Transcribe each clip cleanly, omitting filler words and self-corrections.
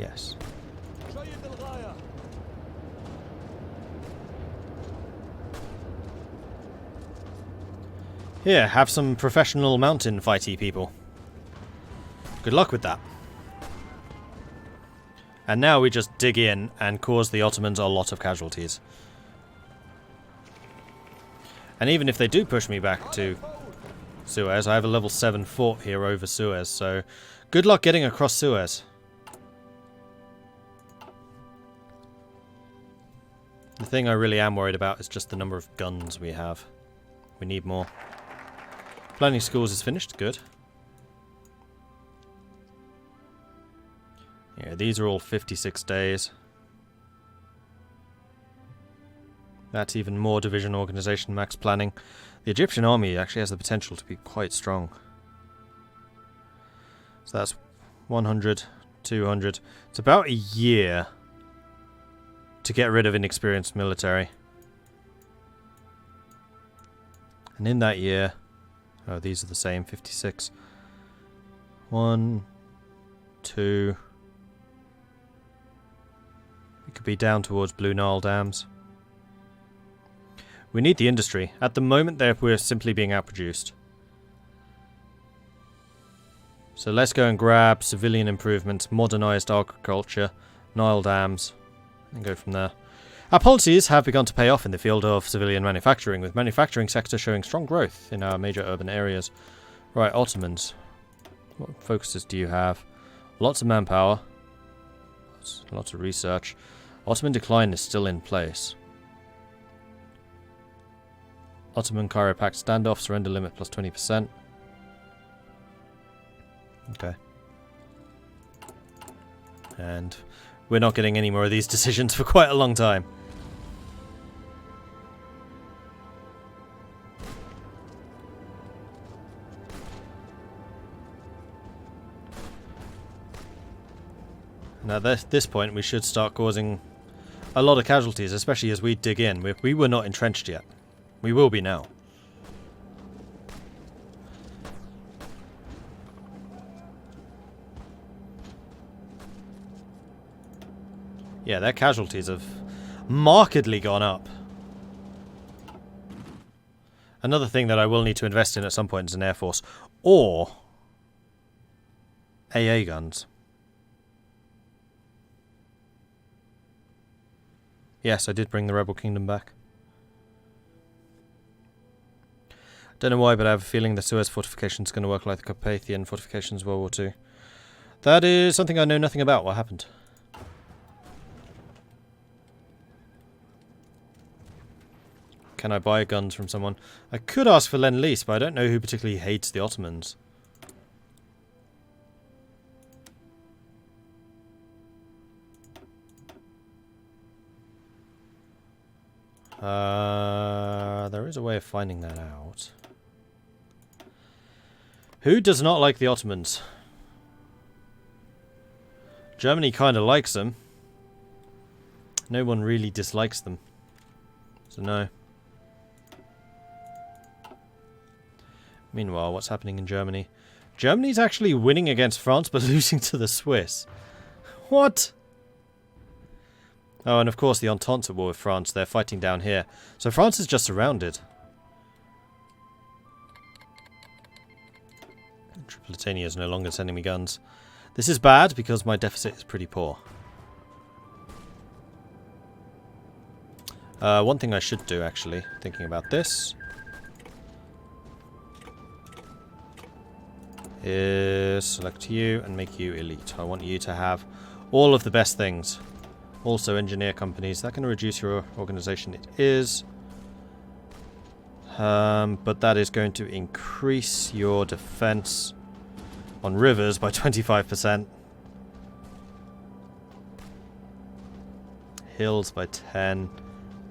Yes. Here, have some professional mountain fighty people. Good luck with that. And now we just dig in and cause the Ottomans a lot of casualties. And even if they do push me back to Suez, I have a level 7 fort here over Suez, so good luck getting across Suez. The thing I really am worried about is just the number of guns we have. We need more. Planning schools is finished, good. Yeah, these are all 56 days. That's even more division organization max planning. The Egyptian army actually has the potential to be quite strong. So that's 100, 200. It's about a year to get rid of inexperienced military. And in that year... Oh, these are the same, 56. 1, 2... We could be down towards Blue Nile dams. We need the industry. At the moment, we're simply being outproduced. So let's go and grab civilian improvements, modernized agriculture, Nile dams, and go from there. Our policies have begun to pay off in the field of civilian manufacturing, with manufacturing sector showing strong growth in our major urban areas. Right, Ottomans. What focuses do you have? Lots of manpower. Lots of research. Ottoman decline is still in place. Ottoman Cairo Pact standoff, surrender limit plus 20%. Okay. And we're not getting any more of these decisions for quite a long time. Now at this point we should start causing a lot of casualties, especially as we dig in. We were not entrenched yet. We will be now. Yeah, their casualties have markedly gone up. Another thing that I will need to invest in at some point is an air force. Or AA guns. Yes, I did bring the Rebel Kingdom back. Don't know why, but I have a feeling the Suez fortification is going to work like the Carpathian fortifications World War II. That is something I know nothing about. What happened? Can I buy guns from someone? I could ask for Lend-Lease, but I don't know who particularly hates the Ottomans. There is a way of finding that out. Who does not like the Ottomans? Germany kind of likes them. No one really dislikes them. So no. Meanwhile, what's happening in Germany? Germany's actually winning against France but losing to the Swiss. What? Oh, and of course the Entente's at war with France. They're fighting down here. So France is just surrounded. Tripolitania is no longer sending me guns. This is bad because my deficit is pretty poor. One thing I should do, actually, thinking about this, is select you and make you elite. I want you to have all of the best things. Also engineer companies. That can reduce your organization. It is. But that is going to increase your defense on rivers by 25%. Hills by 10.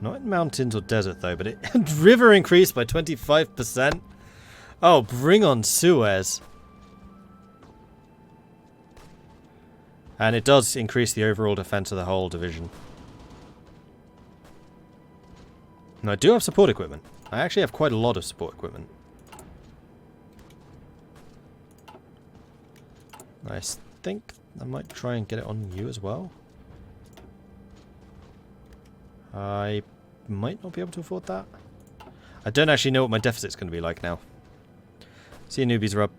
Not in mountains or desert though, but it river increased by 25%. Oh, bring on Suez. And it does increase the overall defense of the whole division. Now I do have support equipment. I actually have quite a lot of support equipment. I think I might try and get it on you as well. I might not be able to afford that. I don't actually know what my deficit's going to be like now. See you, newbies, Rob.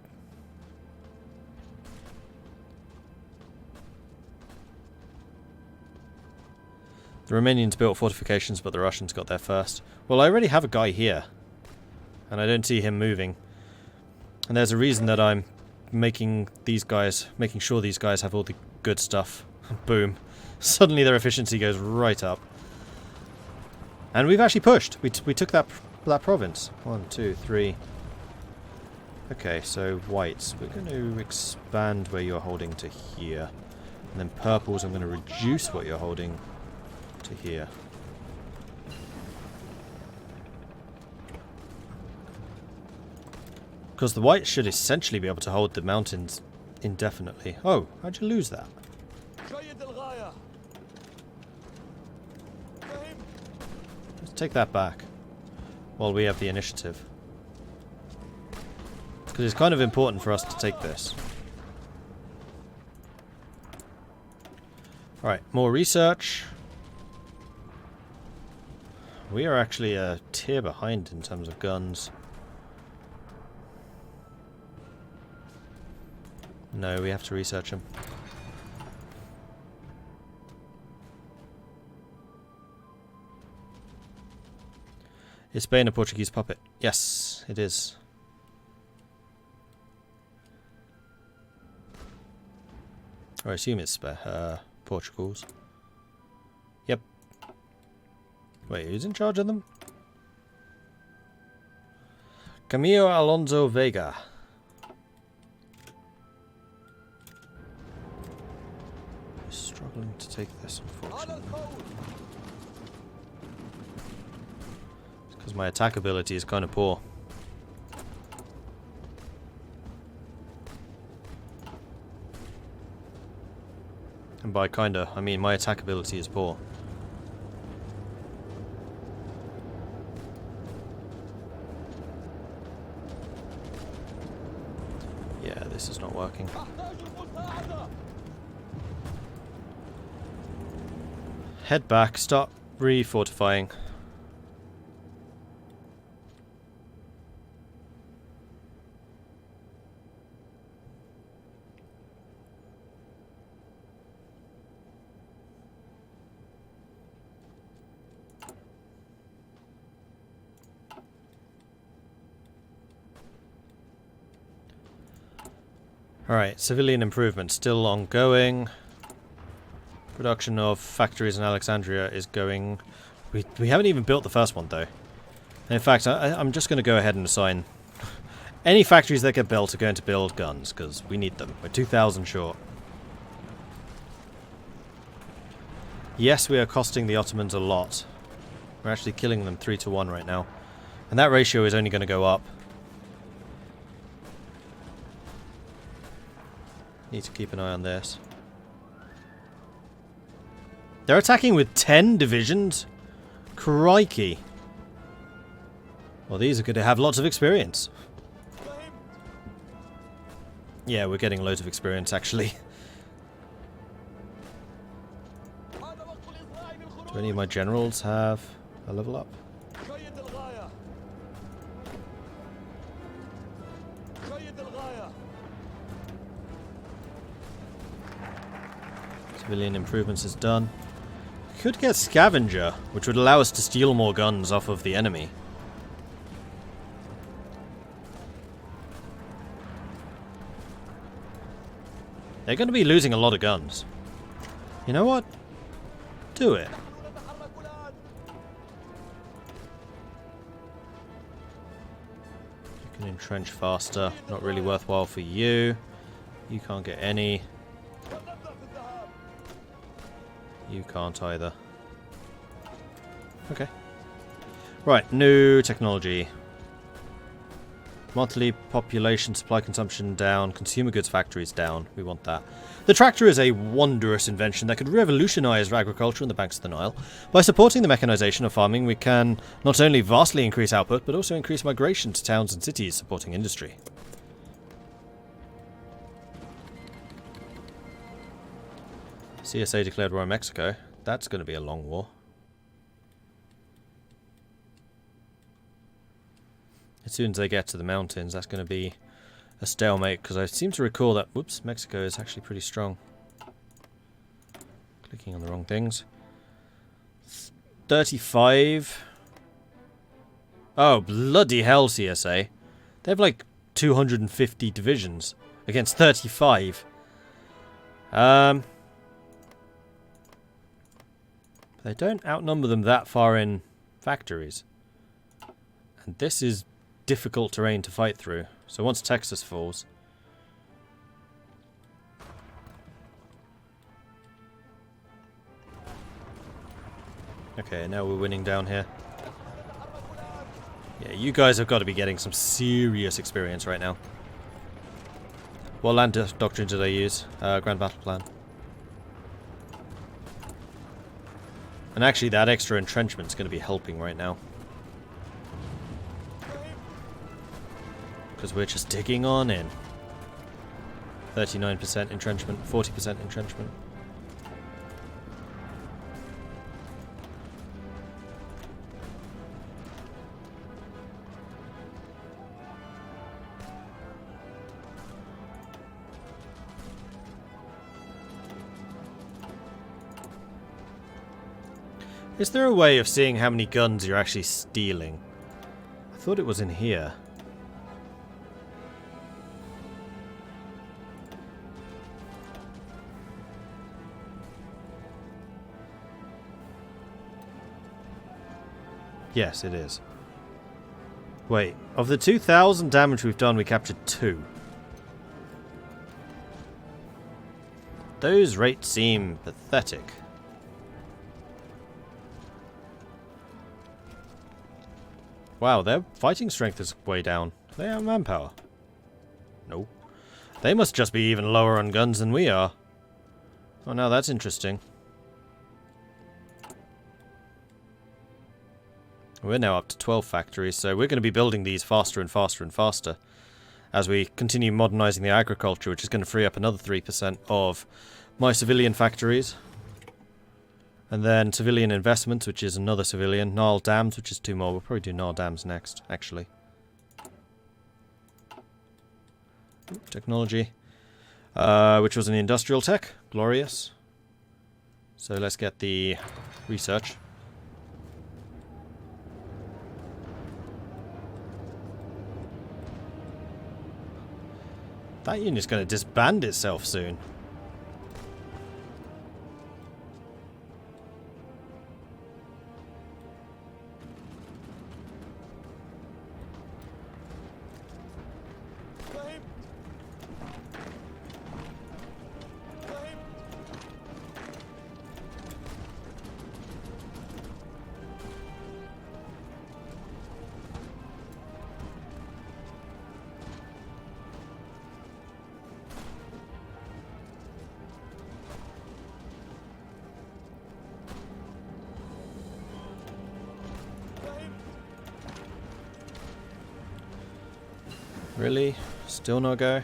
The Romanians built fortifications, but the Russians got there first. Well, I already have a guy here. And I don't see him moving. And there's a reason that I'm making sure these guys have all the good stuff. Boom. Suddenly their efficiency goes right up. And we've actually pushed. We took that province. 1, 2, 3. Okay, so whites. We're going to expand where you're holding to here. And then purples, I'm going to reduce what you're holding to here. Because the whites should essentially be able to hold the mountains indefinitely. Oh, how'd you lose that? Let's take that back while we have the initiative. Because it's kind of important for us to take this. Alright, more research. We are actually a tier behind in terms of guns. No, we have to research them. Is Spain a Portuguese puppet? Yes, it is. Or I assume it's Portugal's. Yep. Wait, who's in charge of them? Camilo Alonso Vega. Struggling to take this, unfortunately. It's because my attack ability is kind of poor. And by kinda, I mean my attack ability is poor. Yeah, this is not working. Head back, start refortifying. Alright, civilian improvement still ongoing. Production of factories in Alexandria is going... We haven't even built the first one, though. And in fact, I'm just going to go ahead and assign... Any factories that get built are going to build guns, because we need them. We're 2,000 short. Yes, we are costing the Ottomans a lot. We're actually killing them 3-to-1 right now. And that ratio is only going to go up. Need to keep an eye on this. They're attacking with 10 divisions? Crikey. Well, these are going to have lots of experience. Yeah, we're getting loads of experience, actually. Do any of my generals have a level up? Civilian improvements is done. Could get scavenger, which would allow us to steal more guns off of the enemy. They're going to be losing a lot of guns. You know what? Do it. You can entrench faster. Not really worthwhile for you. You can't get any. You can't either. Okay. Right, new technology. Monthly population supply consumption down. Consumer goods factories down. We want that. The tractor is a wondrous invention that could revolutionize agriculture on the banks of the Nile. By supporting the mechanization of farming, we can not only vastly increase output, but also increase migration to towns and cities supporting industry. CSA declared war on Mexico. That's going to be a long war. As soon as they get to the mountains, that's going to be a stalemate, because I seem to recall that, whoops, Mexico is actually pretty strong. Clicking on the wrong things. 35. Oh, bloody hell, CSA. They have like 250 divisions against 35. They don't outnumber them that far in factories. And this is difficult terrain to fight through. So once Texas falls... Okay, now we're winning down here. Yeah, you guys have got to be getting some serious experience right now. What land doctrine did I use? Grand Battle Plan. And actually that extra entrenchment is going to be helping right now. Because we're just digging on in. 39% entrenchment, 40% entrenchment. Is there a way of seeing how many guns you're actually stealing? I thought it was in here. Yes, it is. Wait, of the 2,000 damage we've done, we captured 2. Those rates seem pathetic. Wow, their fighting strength is way down. They have manpower. Nope. They must just be even lower on guns than we are. Oh, now that's interesting. We're now up to 12 factories, so we're going to be building these faster and faster and faster as we continue modernizing the agriculture, which is going to free up another 3% of my civilian factories. And then civilian investments, which is another civilian. Nile Dams, which is 2 more. We'll probably do Nile Dams next, actually. Technology. Which was an industrial tech. Glorious. So let's get the research. That unit's going to disband itself soon. Really? Still no go?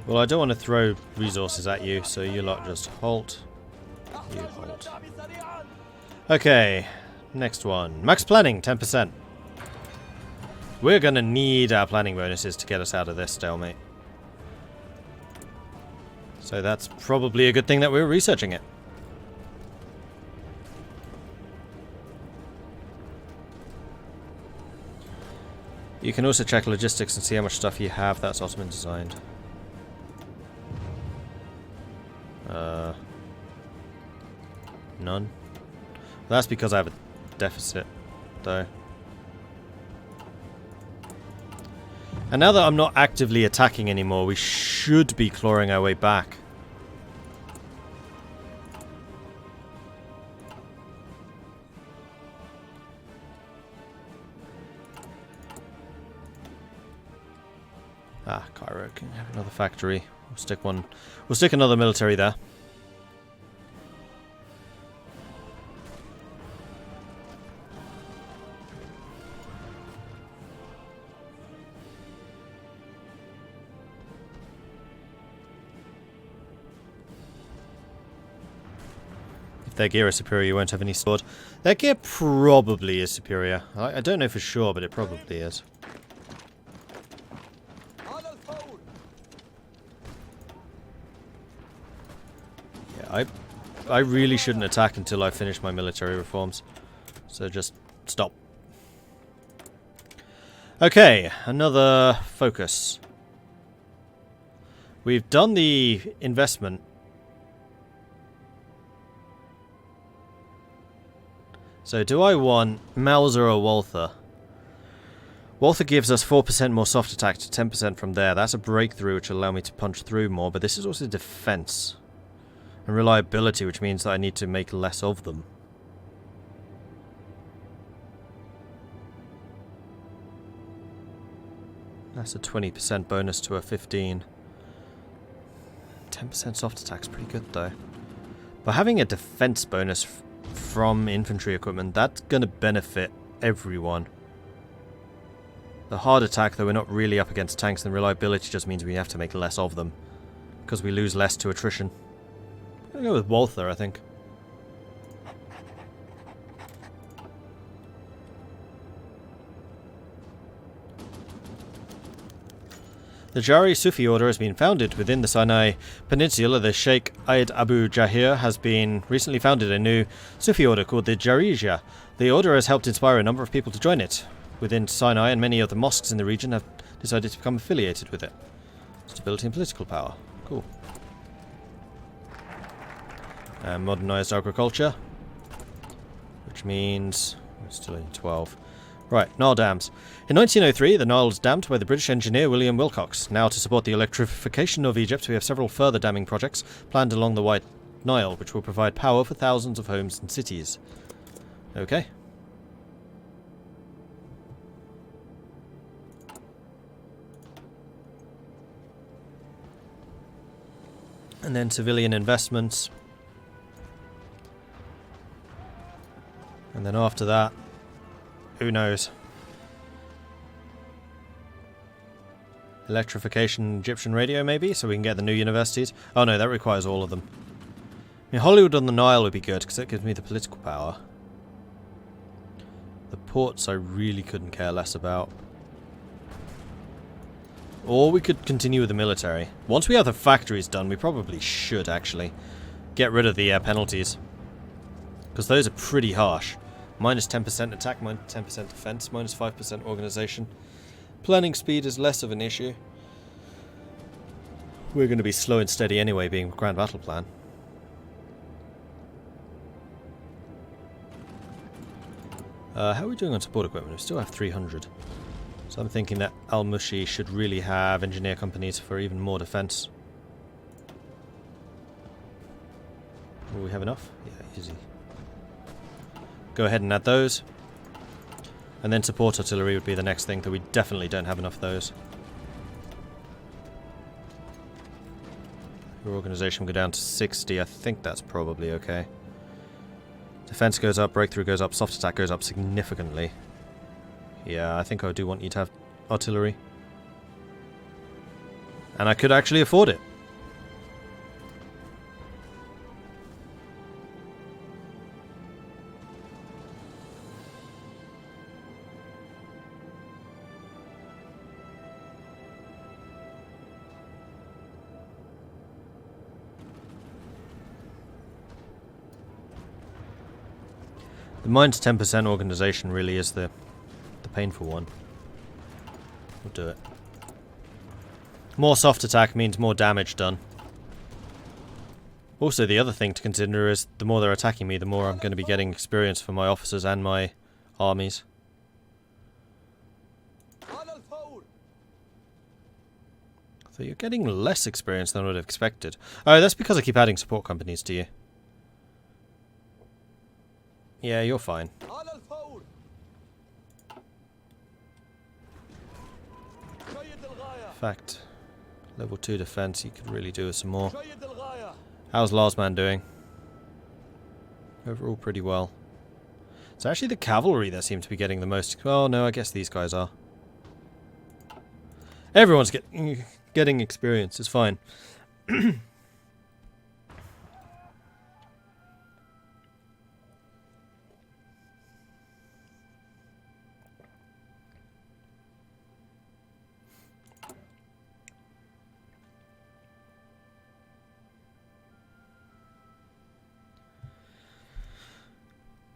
Well, I don't want to throw resources at you, so you lot just halt. You halt. Okay, next one. Max planning, 10%. We're gonna need our planning bonuses to get us out of this stalemate. So that's probably a good thing that we're researching it. You can also check logistics and see how much stuff you have that's Ottoman designed. None. That's because I have a deficit, though. And now that I'm not actively attacking anymore, we should be clawing our way back. Ah, Cairo can have another factory. We'll stick one. We'll stick another military there. if their gear is superior, you won't have any sword. Their gear probably is superior. I don't know for sure, but it probably is. Yeah, I really shouldn't attack until I finish my military reforms. So just stop. Okay, another focus. We've done the investment. So do I want Mauser or Walther? Walther gives us 4% more soft attack to 10% from there. That's a breakthrough which will allow me to punch through more, but this is also defense. And reliability, which means that I need to make less of them. That's a 20% bonus to a 15. 10% soft attack's pretty good though. But having a defense bonus from infantry equipment, that's going to benefit everyone. The hard attack, though, we're not really up against tanks, and reliability just means we have to make less of them. Because we lose less to attrition. I'm going to go with Walther, I think. The Jari Sufi order has been founded within the Sinai Peninsula. The Sheikh Aid Abu Jahir has been recently founded a new Sufi order called the Jarija. The order has helped inspire a number of people to join it within Sinai, and many of the mosques in the region have decided to become affiliated with it. Stability and political power. Cool. Modernized agriculture, which means we're still in 12. Right, Nile dams. In 1903, the Nile was dammed by the British engineer William Wilcox. Now, to support the electrification of Egypt, we have several further damming projects planned along the White Nile, which will provide power for thousands of homes and cities. Okay. And then civilian investments. And then after that, who knows? Electrification Egyptian radio, maybe, so we can get the new universities. Oh no, that requires all of them. I mean, Hollywood on the Nile would be good, because that gives me the political power. The ports I really couldn't care less about. Or we could continue with the military. Once we have the factories done, we probably should, actually, get rid of the penalties. Because those are pretty harsh. Minus 10% attack, minus 10% defense, minus 5% organization. Planning speed is less of an issue. We're going to be slow and steady anyway, being Grand Battle Plan. How are we doing on support equipment? We still have 300. So I'm thinking that Al-Mushi should really have engineer companies for even more defense. Will we have enough? Yeah, easy. Go ahead and add those. And then support artillery would be the next thing, though we definitely don't have enough of those. Your organization will go down to 60. I think that's probably okay. Defense goes up, breakthrough goes up, soft attack goes up significantly. Yeah, I think I do want you to have artillery. And I could actually afford it. The minus 10% organization really is the painful one. We'll do it. More soft attack means more damage done. Also, the other thing to consider is the more they're attacking me, the more I'm going to be getting experience for my officers and my armies. So you're getting less experience than I would have expected. Oh, that's because I keep adding support companies to you. Yeah, you're fine. In fact, level 2 defense, you could really do with some more. How's Larsman doing? Overall pretty well. It's actually the cavalry that seem to be getting the most. Oh no, I guess these guys are. Everyone's getting experience, it's fine.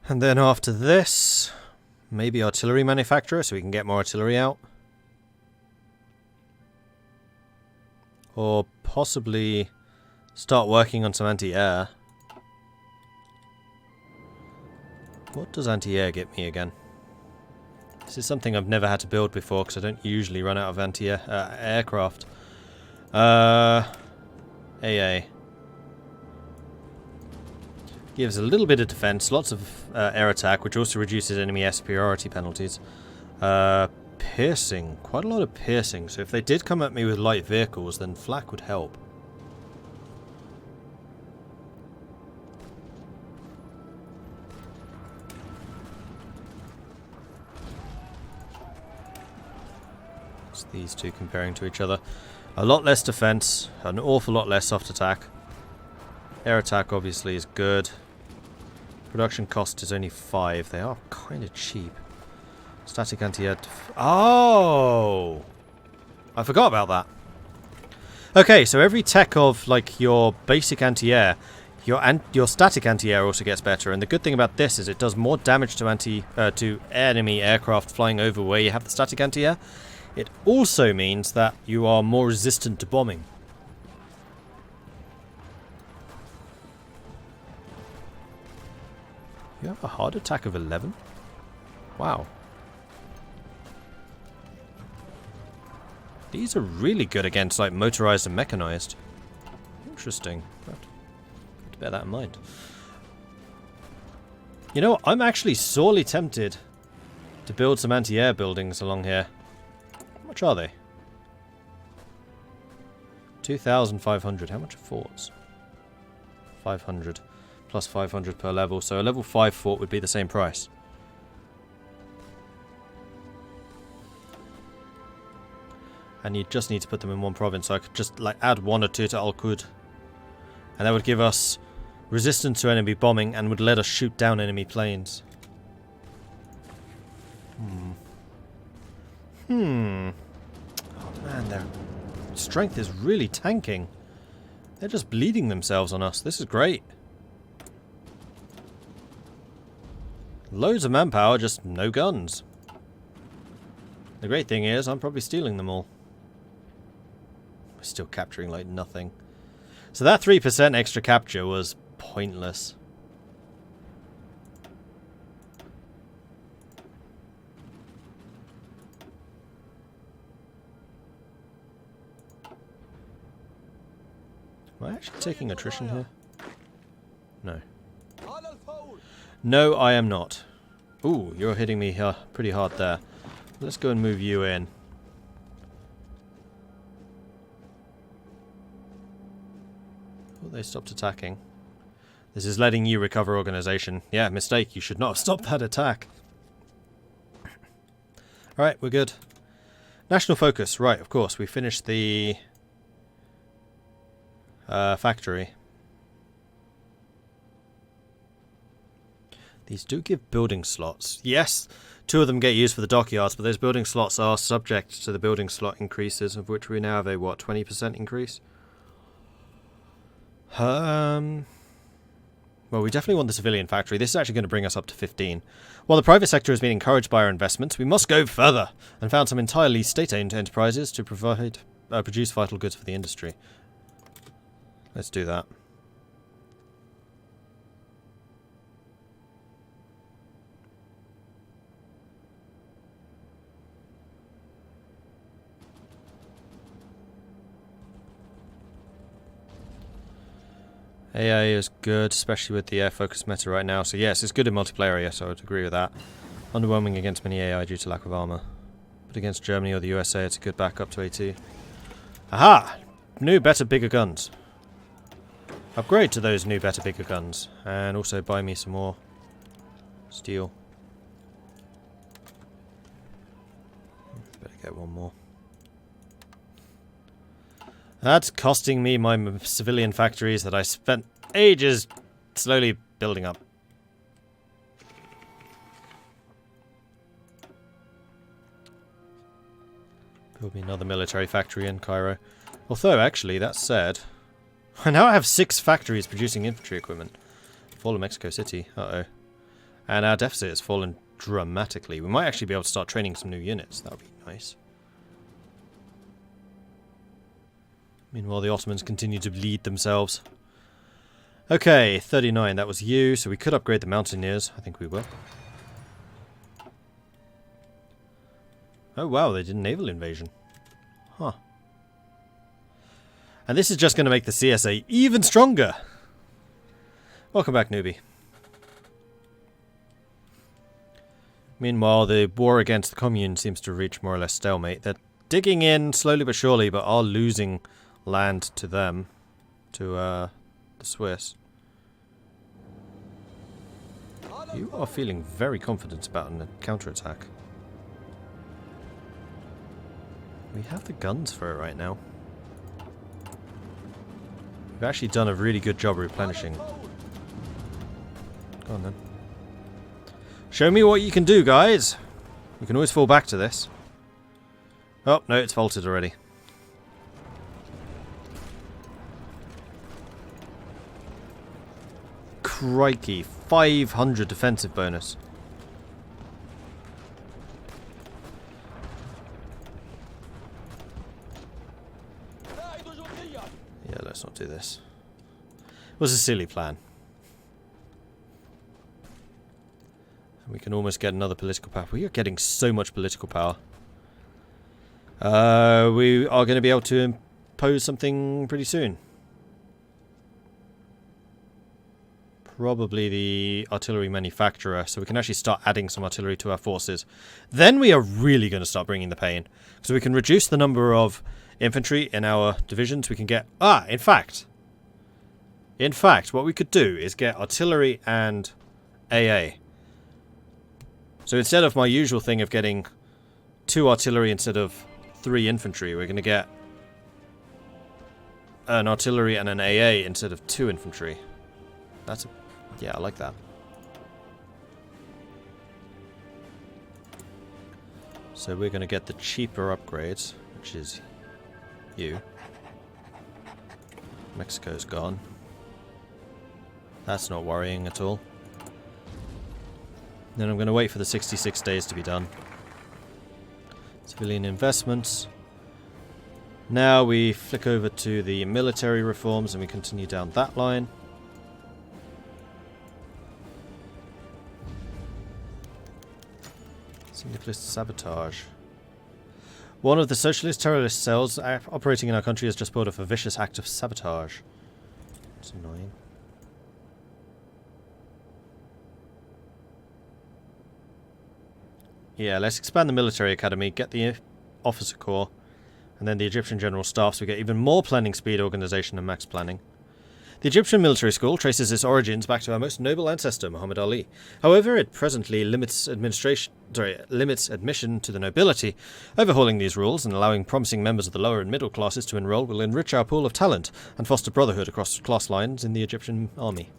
And then after this, maybe artillery manufacturer, so we can get more artillery out. Or possibly start working on some anti-air. What does anti-air get me again? This is something I've never had to build before because I don't usually run out of anti-air aircraft. AA. Gives a little bit of defense, lots of air attack, which also reduces enemy air superiority penalties. Piercing, quite a lot of piercing, so if they did come at me with light vehicles, then flak would help. It's these two comparing to each other. A lot less defense, an awful lot less soft attack. Air attack obviously is good. Production cost is only 5. They are kind of cheap. Static anti-air. Oh! I forgot about that. Okay, so every tech of like your basic anti-air, your static anti-air also gets better. And the good thing about this is it does more damage to enemy aircraft flying over where you have the static anti-air. It also means that you are more resistant to bombing. You have a hard attack of 11? Wow. These are really good against like motorized and mechanized. Interesting. Have to bear that in mind. You know, I'm actually sorely tempted to build some anti-air buildings along here. How much are they? 2,500. How much are forts? 500. Plus 500 per level. So a level 5 fort would be the same price. And you just need to put them in one province. So I could just like add 1 or 2 to Al-Qud. And that would give us resistance to enemy bombing and would let us shoot down enemy planes. Oh man, their strength is really tanking. They're just bleeding themselves on us. This is great. Loads of manpower, just no guns. The great thing is, I'm probably stealing them all. We're still capturing like nothing. So that 3% extra capture was pointless. Am I actually taking attrition here? No. No, I am not. Ooh, you're hitting me pretty hard there. Let's go and move you in. Oh, they stopped attacking. This is letting you recover organization. Yeah, mistake. You should not have stopped that attack. Alright, we're good. National focus. Right, of course. We finished the factory. These do give building slots. Yes, 2 of them get used for the dockyards, but those building slots are subject to the building slot increases, of which we now have a, what, 20% increase? Well, we definitely want the civilian factory. This is actually going to bring us up to 15. While the private sector has been encouraged by our investments, we must go further, and found some entirely state-owned enterprises to produce vital goods for the industry. Let's do that. AI is good, especially with the air focus meta right now. So yes, it's good in multiplayer, yes, I would agree with that. Underwhelming against many AI due to lack of armor. But against Germany or the USA, it's a good backup to AT. Aha! New, better, bigger guns. Upgrade to those new, better, bigger guns. And also buy me some more steel. Better get one more. That's costing me my civilian factories that I spent ages slowly building up. Build me another military factory in Cairo. Although, actually, that said, I now have 6 factories producing infantry equipment. Fall of Mexico City. Uh-oh. And our deficit has fallen dramatically. We might actually be able to start training some new units. That would be nice. Meanwhile, the Ottomans continue to bleed themselves. Okay, 39. That was you. So we could upgrade the Mountaineers. I think we will. Oh, wow. They did a naval invasion. Huh. And this is just going to make the CSA even stronger. Welcome back, newbie. Meanwhile, the war against the Commune seems to reach more or less stalemate. They're digging in slowly but surely, but are losing land to them, to the Swiss. You are feeling very confident about a counterattack. We have the guns for it right now. We've actually done a really good job replenishing. Go on then. Show me what you can do, guys! You can always fall back to this. Oh, no, it's vaulted already. Crikey, 500 defensive bonus. Yeah, let's not do this. It was a silly plan. We can almost get another political power. We are getting so much political power. We are going to be able to impose something pretty soon. Probably the artillery manufacturer, so we can actually start adding some artillery to our forces. Then we are really going to start bringing the pain. So we can reduce the number of infantry in our divisions. We can get... In fact, what we could do is get artillery and AA. So instead of my usual thing of getting 2 artillery instead of 3 infantry, we're going to get an artillery and an AA instead of 2 infantry. That's a... Yeah, I like that. So we're going to get the cheaper upgrades, which is you. Mexico's gone. That's not worrying at all. Then I'm going to wait for the 66 days to be done. Civilian investments. Now we flick over to the military reforms and we continue down that line. Syndicalist sabotage. One of the socialist terrorist cells operating in our country has just pulled off a vicious act of sabotage. It's annoying. Yeah, let's expand the military academy, get the officer corps, and then the Egyptian general staff so we get even more planning speed, organization, and max planning. The Egyptian military school traces its origins back to our most noble ancestor, Muhammad Ali. However, it presently limits admission to the nobility. Overhauling these rules and allowing promising members of the lower and middle classes to enroll will enrich our pool of talent and foster brotherhood across class lines in the Egyptian army.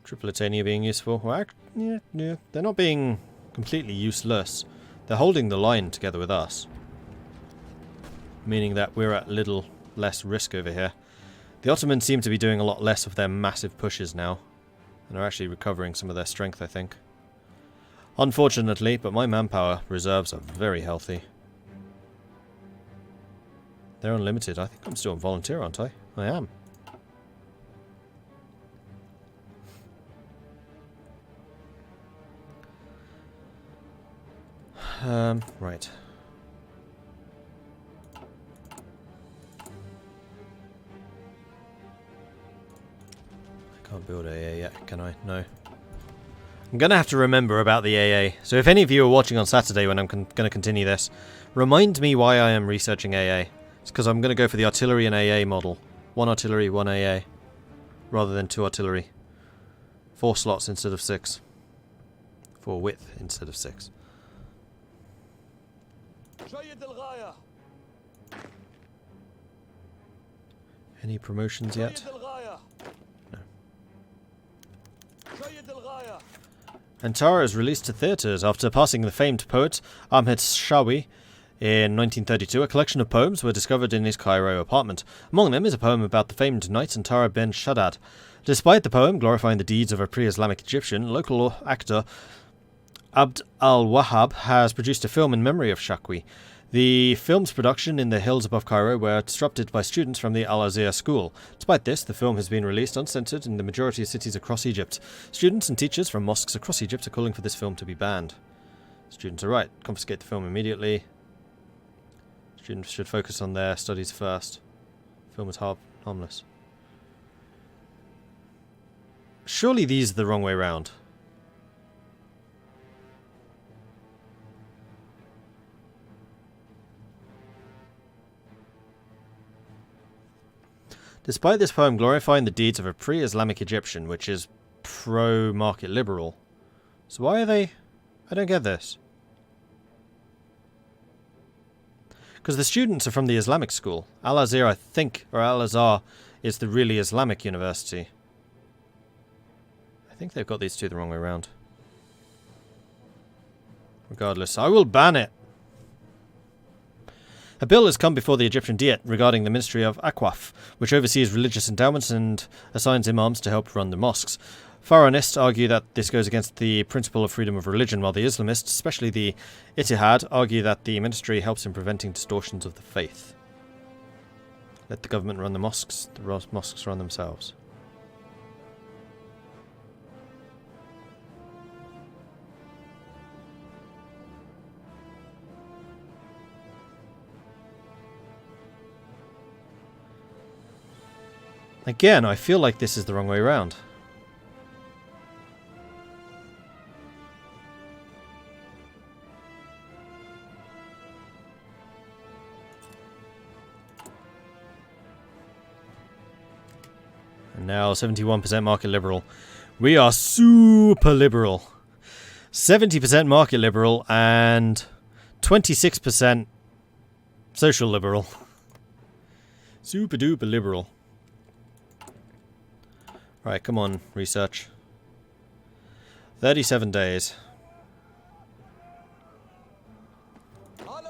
Tripolitania being useful. Well, yeah, they're not being completely useless. They're holding the line together with us. Meaning that we're at little less risk over here. The Ottomans seem to be doing a lot less of their massive pushes now. And are actually recovering some of their strength, I think. Unfortunately, but my manpower reserves are very healthy. They're unlimited. I think I'm still on volunteer, aren't I? I am. Right. I can't build AA yet, can I? No. I'm going to have to remember about the AA. So if any of you are watching on Saturday when I'm going to continue this, remind me why I am researching AA. It's because I'm going to go for the artillery and AA model. 1 artillery, 1 AA. Rather than 2 artillery. 4 slots instead of 6. 4 width instead of 6. Any promotions yet? No. Antara is released to theatres after passing the famed poet Ahmed Shawi In 1932, a collection of poems were discovered in his Cairo apartment. Among them is a poem about the famed knight Antara ben Shaddad. Despite the poem glorifying the deeds of a pre-Islamic Egyptian, local actor Abd al-Wahhab has produced a film in memory of Shakwi. The film's production in the hills above Cairo were disrupted by students from the Al-Azhar school. Despite this, the film has been released uncensored in the majority of cities across Egypt. Students and teachers from mosques across Egypt are calling for this film to be banned. Students are right. Confiscate the film immediately. Students should focus on their studies first. The film is harmless. Surely these are the wrong way round. Despite this poem glorifying the deeds of a pre-Islamic Egyptian, which is pro-market liberal. So why are they... I don't get this. Because the students are from the Islamic school. Al-Azhar, I think, or Al-Azhar is the really Islamic university. I think they've got these two the wrong way around. Regardless, I will ban it. A bill has come before the Egyptian Diet regarding the Ministry of Awqaf, which oversees religious endowments and assigns imams to help run the mosques. Faranists argue that this goes against the principle of freedom of religion, while the Islamists, especially the Ittihad, argue that the ministry helps in preventing distortions of the faith. Let the government run the mosques run themselves. Again, I feel like this is the wrong way around. And now 71% market liberal. We are super liberal. 70% market liberal and 26% social liberal. Super duper liberal. Right, come on, research. 37 days.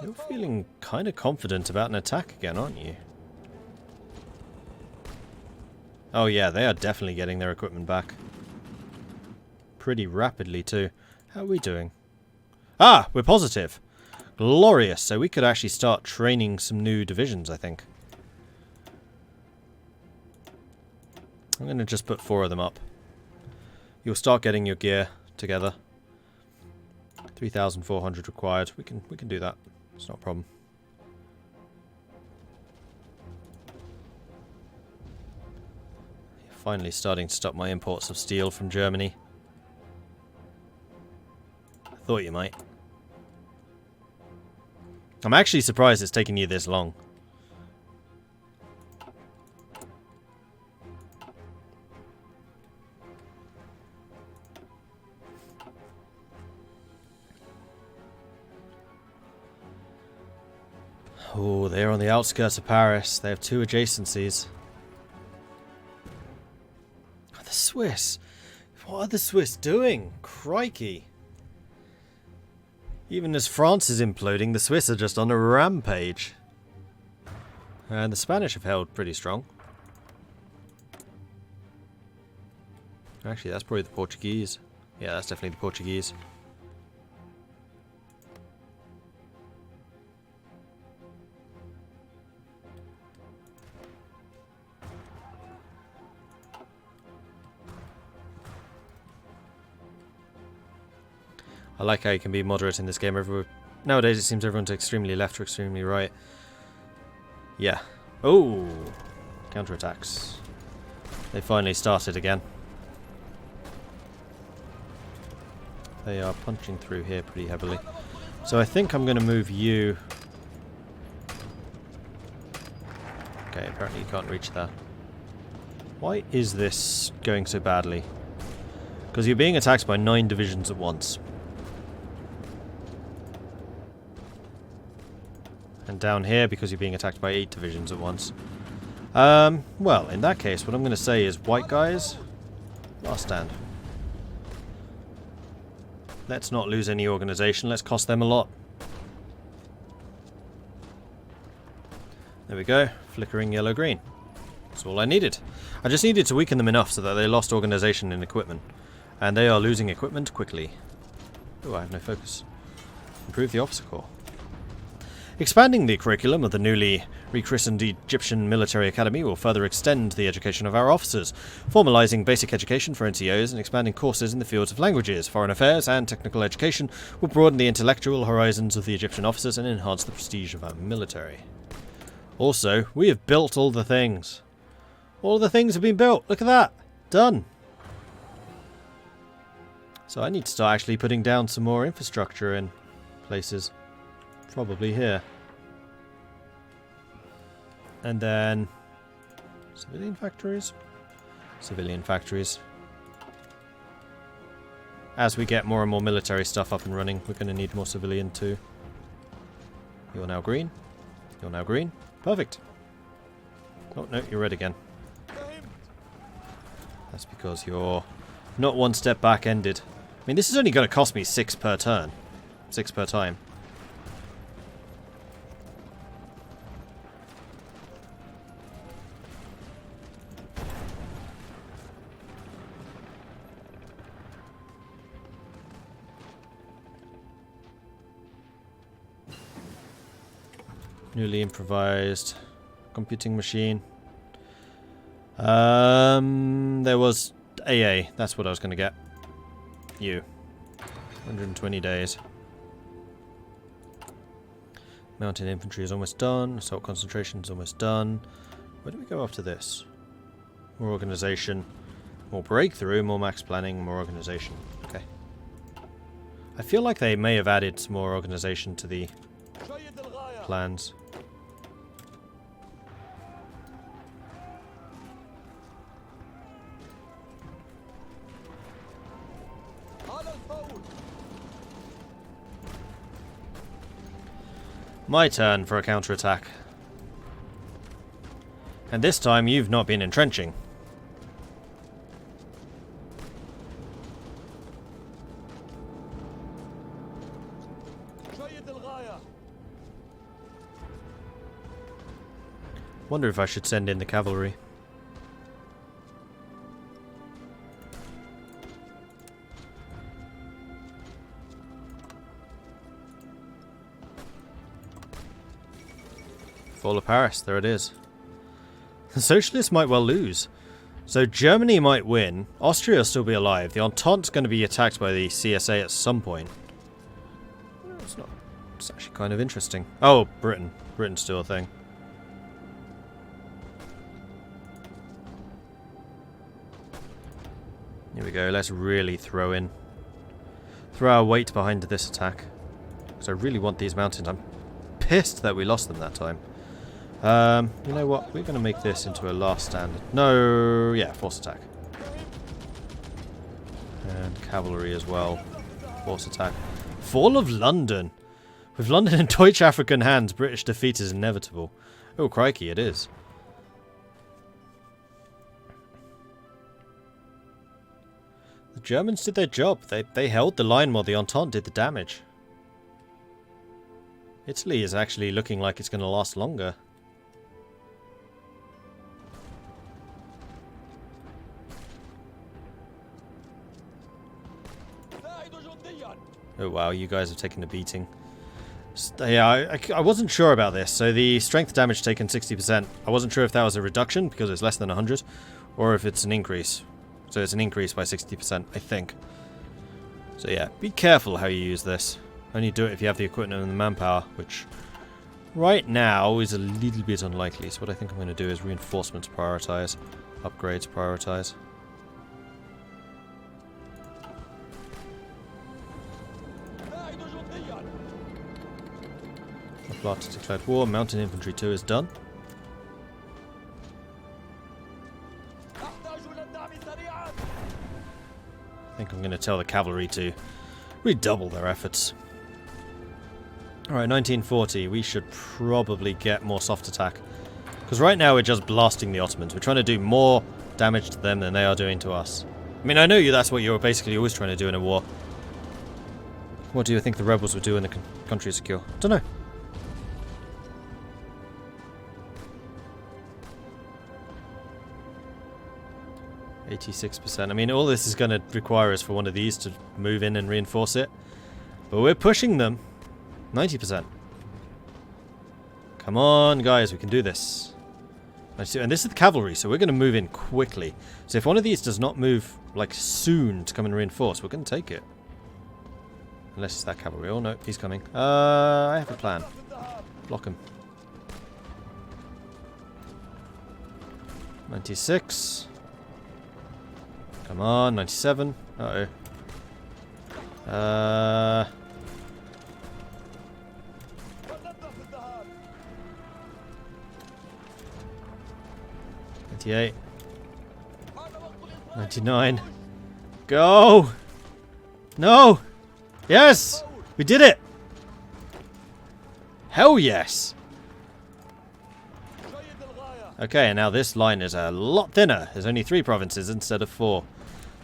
You're feeling kind of confident about an attack again, aren't you? Oh yeah, they are definitely getting their equipment back. Pretty rapidly too. How are we doing? Ah, we're positive. Glorious. So we could actually start training some new divisions, I think. I'm going to just put 4 of them up. You'll start getting your gear together. 3,400 required. We can do that. It's not a problem. You're finally starting to stop my imports of steel from Germany. I thought you might. I'm actually surprised it's taken you this long. Oh, they're on the outskirts of Paris. They have 2 adjacencies. Oh, the Swiss. What are the Swiss doing? Crikey. Even as France is imploding, the Swiss are just on a rampage. And the Spanish have held pretty strong. Actually, that's probably the Portuguese. Yeah, that's definitely the Portuguese. I like how you can be moderate in this game. Nowadays it seems everyone's extremely left or extremely right. Yeah. Oh! Counterattacks. They finally started again. They are punching through here pretty heavily. So I think I'm going to move you... Okay, apparently you can't reach there. Why is this going so badly? Because you're being attacked by 9 divisions at once. And down here because you're being attacked by 8 divisions at once. Well, in that case, what I'm going to say is, white guys, last stand. Let's not lose any organization. Let's cost them a lot. There we go. Flickering yellow-green. That's all I needed. I just needed to weaken them enough so that they lost organization and equipment. And they are losing equipment quickly. Oh, I have no focus. Improve the officer corps. Expanding the curriculum of the newly rechristened Egyptian Military Academy will further extend the education of our officers, formalizing basic education for NCOs and expanding courses in the fields of languages, foreign affairs, and technical education will broaden the intellectual horizons of the Egyptian officers and enhance the prestige of our military. Also, we have built all the things. All the things have been built. Look at that. Done. So I need to start actually putting down some more infrastructure in places. Probably here. And then civilian factories? Civilian factories. As we get more and more military stuff up and running, we're going to need more civilian too. You're now green. You're now green. Perfect. Oh, no, you're red again. That's because you're not one step back-ended. I mean, this is only going to cost me 6 per turn. 6 per time. Newly improvised computing machine. There was AA. That's what I was going to get. You. 120 days. Mountain infantry is almost done. Assault concentration is almost done. Where do we go after this? More organization. More breakthrough. More max planning. More organization. Okay. I feel like they may have added some more organization to the plans. My turn for a counterattack. And this time you've not been entrenching. Wonder if I should send in the cavalry. Fall of Paris, there it is. The Socialists might well lose. So Germany might win. Austria will still be alive. The Entente's going to be attacked by the CSA at some point. It's not. It's actually kind of interesting. Oh, Britain. Britain's still a thing. Here we go. Let's really throw our weight behind this attack. Because I really want these mountains. I'm pissed that we lost them that time. You know what? We're going to make this into a last stand. No, yeah, force attack. And cavalry as well. Force attack. Fall of London. With London in Deutsch African hands, British defeat is inevitable. Oh, crikey, it is. The Germans did their job. They held the line while the Entente did the damage. Italy is actually looking like it's going to last longer. Oh wow, you guys have taken a beating. Yeah, I wasn't sure about this. So the strength damage taken 60%. I wasn't sure if that was a reduction because it's less than 100, or if it's an increase. So it's an increase by 60%, I think. So yeah, be careful how you use this. Only do it if you have the equipment and the manpower, which right now is a little bit unlikely. So what I think I'm going to do is reinforcements prioritize, upgrades prioritize. Plot declared war. Mountain infantry 2 is done. I think I'm going to tell the cavalry to redouble their efforts. Alright, 1940. We should probably get more soft attack. Because right now we're just blasting the Ottomans. We're trying to do more damage to them than they are doing to us. I mean, I know that's what you're basically always trying to do in a war. What do you think the rebels would do when the country is secure? Don't know. 86%. I mean, all this is going to require is for one of these to move in and reinforce it. But we're pushing them. 90%. Come on, guys, we can do this. And this is the cavalry, so we're going to move in quickly. So if one of these does not move, like, soon to come and reinforce, we're going to take it. Unless it's that cavalry. Oh, no, he's coming. I have a plan. Block him. 96. Come on, 97. Uh-oh. 98. 99. Go! No! Yes! We did it! Hell yes! Okay, and now this line is a lot thinner. There's only 3 provinces instead of 4.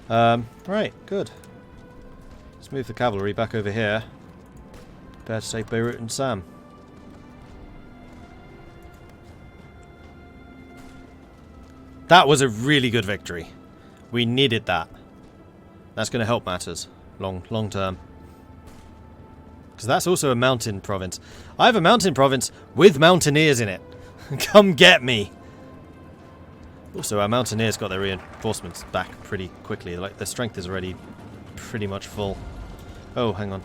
Right, good. Let's move the cavalry back over here. Prepare to take Beirut and Sam. That was a really good victory. We needed that. That's going to help matters long term. Because that's also a mountain province. I have a mountain province with mountaineers in it. Come get me. Also, our mountaineers got their reinforcements back pretty quickly. Like, their strength is already pretty much full. Oh, hang on.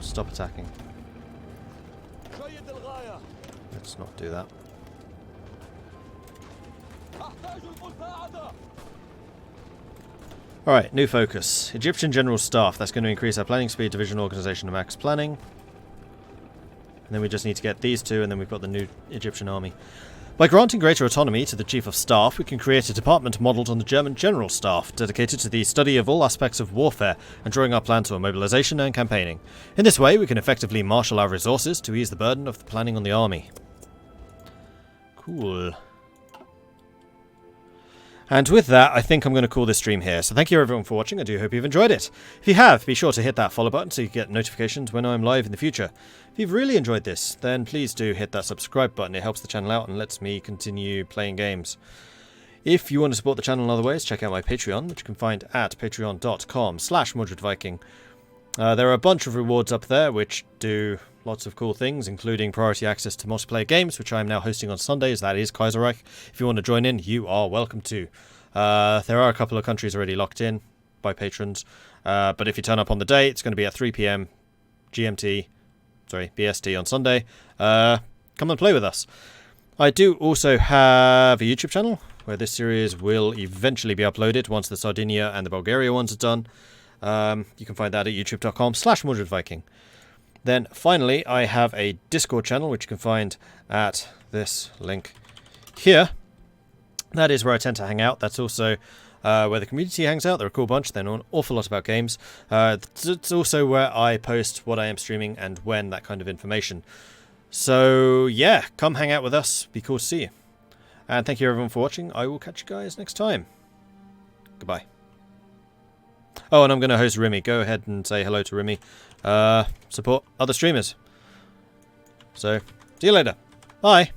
Stop attacking. Let's not do that. Alright, new focus. Egyptian General Staff. That's going to increase our planning speed, division organization, and max planning. And then we just need to get these two, and then we've got the new Egyptian army. By granting greater autonomy to the Chief of Staff, we can create a department modelled on the German General Staff, dedicated to the study of all aspects of warfare and drawing up plans for mobilisation and campaigning. In this way, we can effectively marshal our resources to ease the burden of the planning on the army. Cool. And with that, I think I'm going to call this stream here. So thank you everyone for watching. I do hope you've enjoyed it. If you have, be sure to hit that follow button so you get notifications when I'm live in the future. If you've really enjoyed this, then please do hit that subscribe button. It helps the channel out and lets me continue playing games. If you want to support the channel in other ways, check out my Patreon, which you can find at patreon.com/MordredViking. There are a bunch of rewards up there which do lots of cool things, including priority access to multiplayer games, which I am now hosting on Sundays. That is Kaiserreich. If you want to join in, you are welcome to. There are a couple of countries already locked in by patrons, but if you turn up on the day, it's going to be at 3 PM BST on Sunday. Come and play with us. I do also have a YouTube channel where this series will eventually be uploaded once the Sardinia and the Bulgaria ones are done. You can find that at youtube.com/MordredViking. Then finally, I have a Discord channel which you can find at this link here. That is where I tend to hang out. That's also where the community hangs out. They're a cool bunch. They know an awful lot about games. It's also where I post what I am streaming and when, that kind of information. So yeah, come hang out with us. Be cool to see you. And thank you everyone for watching. I will catch you guys next time. Goodbye. Oh, and I'm going to host Remy. Go ahead and say hello to Remy. Support other streamers. So, see you later. Bye.